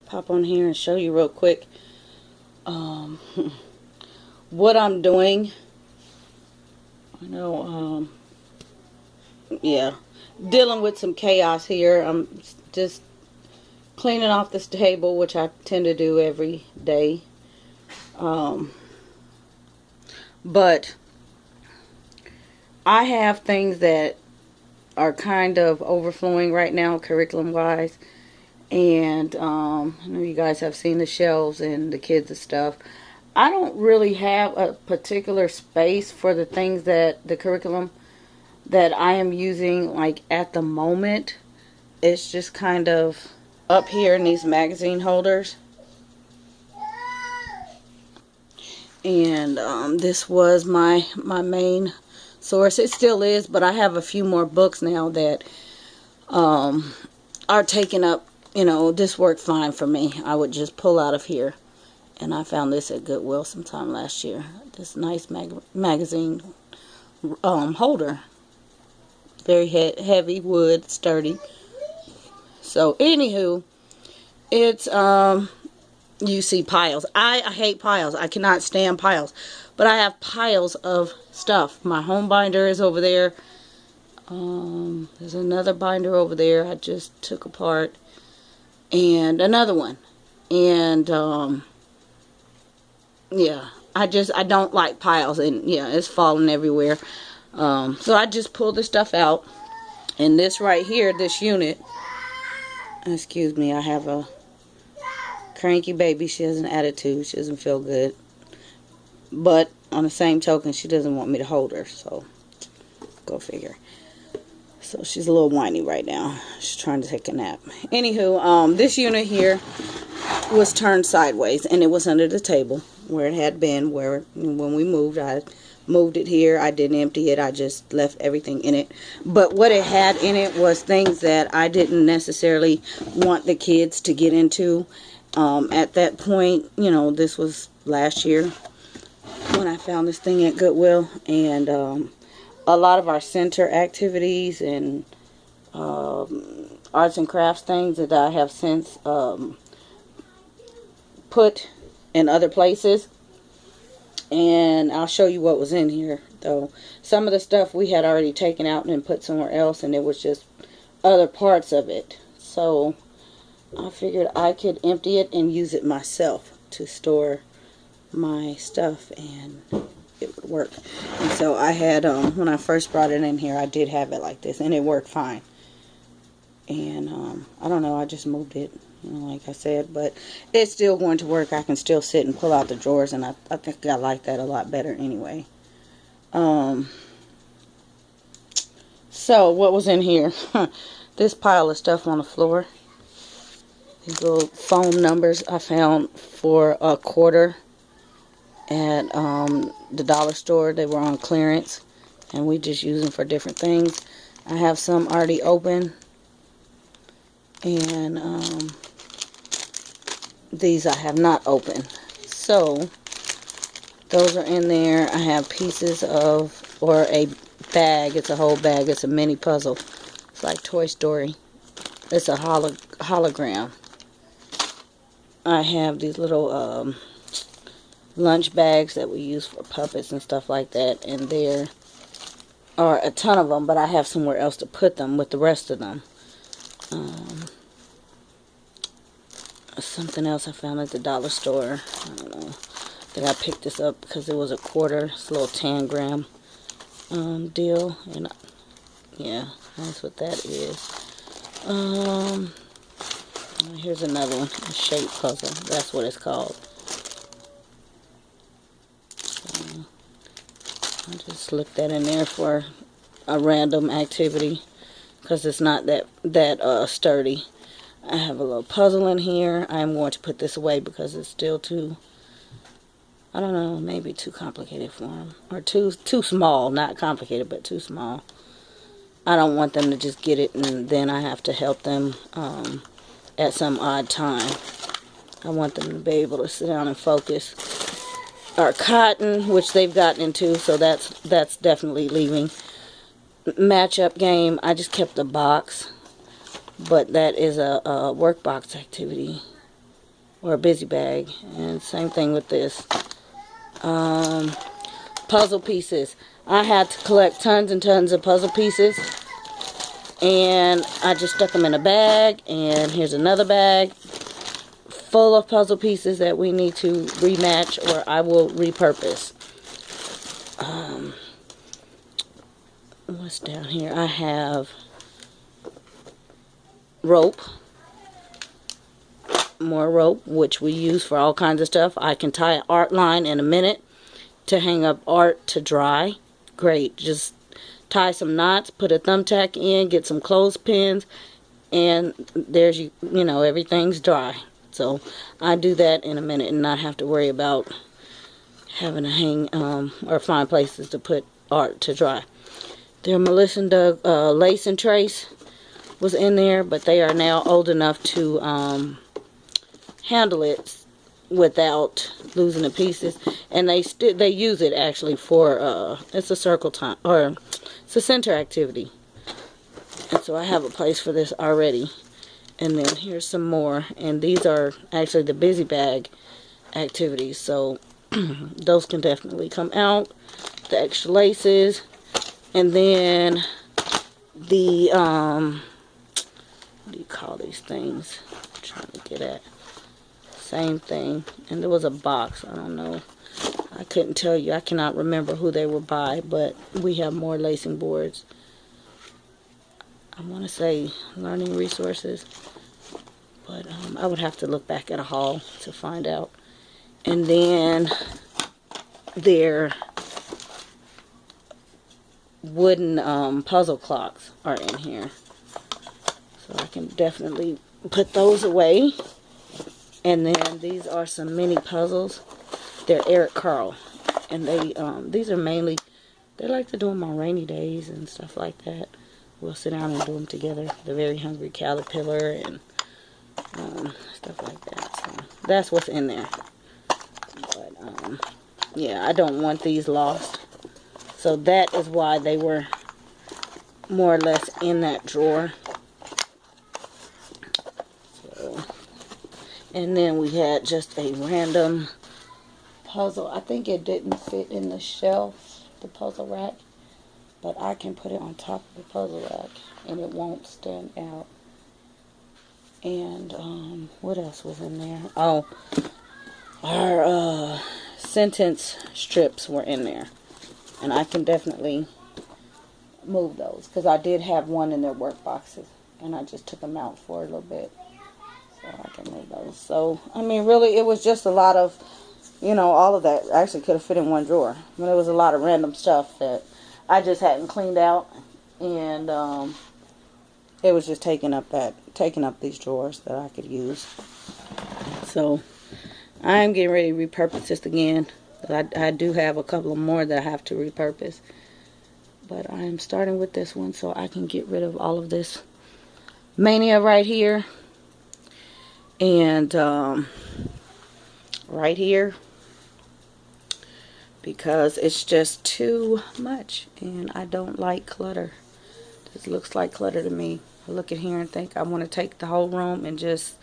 pop on here and show you real quick what I'm doing. I know, yeah, dealing with some chaos here. I'm just cleaning off this table, which I tend to do every day. But I have things that are kind of overflowing right now, curriculum wise. And I know you guys have seen the shelves and the kids and stuff. I don't really have a particular space for the things that the curriculum that I am using, like, at the moment. It's just kind of up here in these magazine holders. And this was my main source. It still is, but I have a few more books now that are taking up, this worked fine for me. I would just pull out of here. And I found this at Goodwill sometime last year. This nice magazine holder. Very heavy wood, sturdy. So, anywho, it's, you see piles. I hate piles. I cannot stand piles. But I have piles of stuff. My home binder is over there. There's another binder over there I just took apart. And another one. And, yeah, I don't like piles, and yeah, it's falling everywhere. So I just pulled the stuff out, and this right here, this unit, excuse me, I have a cranky baby. She has an attitude. She doesn't feel good, but on the same token, she doesn't want me to hold her, so go figure. So she's a little whiny right now. She's trying to take a nap. Anywho, this unit here was turned sideways, and it was under the table where it had been, where when we moved, I moved it here. I didn't empty it. I just left everything in it. But what it had in it was things that I didn't necessarily want the kids to get into. At that point, this was last year when I found this thing at Goodwill, and a lot of our center activities and arts and crafts things that I have since put in other places. And I'll show you what was in here, though. Some of the stuff we had already taken out and put somewhere else, and it was just other parts of it. So I figured I could empty it and use it myself to store my stuff, and it would work. And so I had, when I first brought it in here, I did have it like this, and it worked fine. And I don't know, I just moved it, like I said, but it's still going to work. I can still sit and pull out the drawers, and I think I like that a lot better anyway. So what was in here? This pile of stuff on the floor. These little phone numbers I found for $1 at the dollar store. They were on clearance, and we just use them for different things. I have some already open, and these I have not opened. So those are in there. I have pieces of, or a bag. It's a whole bag. It's a mini puzzle. It's like Toy Story. It's a hologram. I have these little lunch bags that we use for puppets and stuff like that, and there are a ton of them, but I have somewhere else to put them with the rest of them. Something else I found at the dollar store. I don't know. I think I picked this up because it was $1. It's a little 10-gram deal, and yeah, that's what that is. Here's another one, a shape puzzle. That's what it's called. So I just slipped that in there for a random activity because it's not that sturdy. I have a little puzzle in here. I'm going to put this away because it's still too, I don't know, maybe too complicated for them. Or too small. Not complicated, but too small. I don't want them to just get it and then I have to help them at some odd time. I want them to be able to sit down and focus. Or cotton, which they've gotten into, so that's definitely leaving. Matchup game, I just kept the box. But that is a workbox activity. or a busy bag. And same thing with this. Puzzle pieces. I had to collect tons and tons of puzzle pieces, and I just stuck them in a bag. And here's another bag full of puzzle pieces that we need to rematch, or I will repurpose. What's down here? I have rope, more rope, which we use for all kinds of stuff. I can tie an art line in a minute to hang up art to dry. Great. Just tie some knots, put a thumbtack in, get some clothespins, and there's you know, everything's dry. So I do that in a minute and not have to worry about having to hang or find places to put art to dry. Their Melissa and Doug lace and trace was in there, but they are now old enough to handle it without losing the pieces, and they use it actually for it's a circle time, or it's a center activity, and so I have a place for this already. And then here's some more, and these are actually the busy bag activities, so those can definitely come out. The extra laces, and then the what do you call these things? I'm trying to get at. Same thing. And there was a box. I don't know. I couldn't tell you. I cannot remember who they were by, but we have more lacing boards. I want to say Learning Resources, but I would have to look back at a haul to find out. And then their wooden puzzle clocks are in here. So I can definitely put those away. And then these are some mini puzzles. They're Eric Carle. And they these are mainly, they like to do them on rainy days and stuff like that. We'll sit down and do them together. The Very Hungry Caterpillar and stuff like that. So that's what's in there. But yeah, I don't want these lost. So that is why they were more or less in that drawer. So, and then we had just a random puzzle. I think it didn't fit in the shelf, the puzzle rack, but I can put it on top of the puzzle rack and it won't stand out. And what else was in there? Oh, our sentence strips were in there, and I can definitely move those because I did have one in their work boxes, and I just took them out for a little bit, so I can move those. So I mean, really, it was just a lot of, you know, all of that actually could have fit in one drawer. I mean, it was a lot of random stuff that I just hadn't cleaned out, and it was just taking up these drawers that I could use. So I'm getting ready to repurpose this again. I do have a couple of more that I have to repurpose, but I am starting with this one so I can get rid of all of this mania right here and right here, because it's just too much and I don't like clutter. This looks like clutter to me. I look at here and think I want to take the whole room and just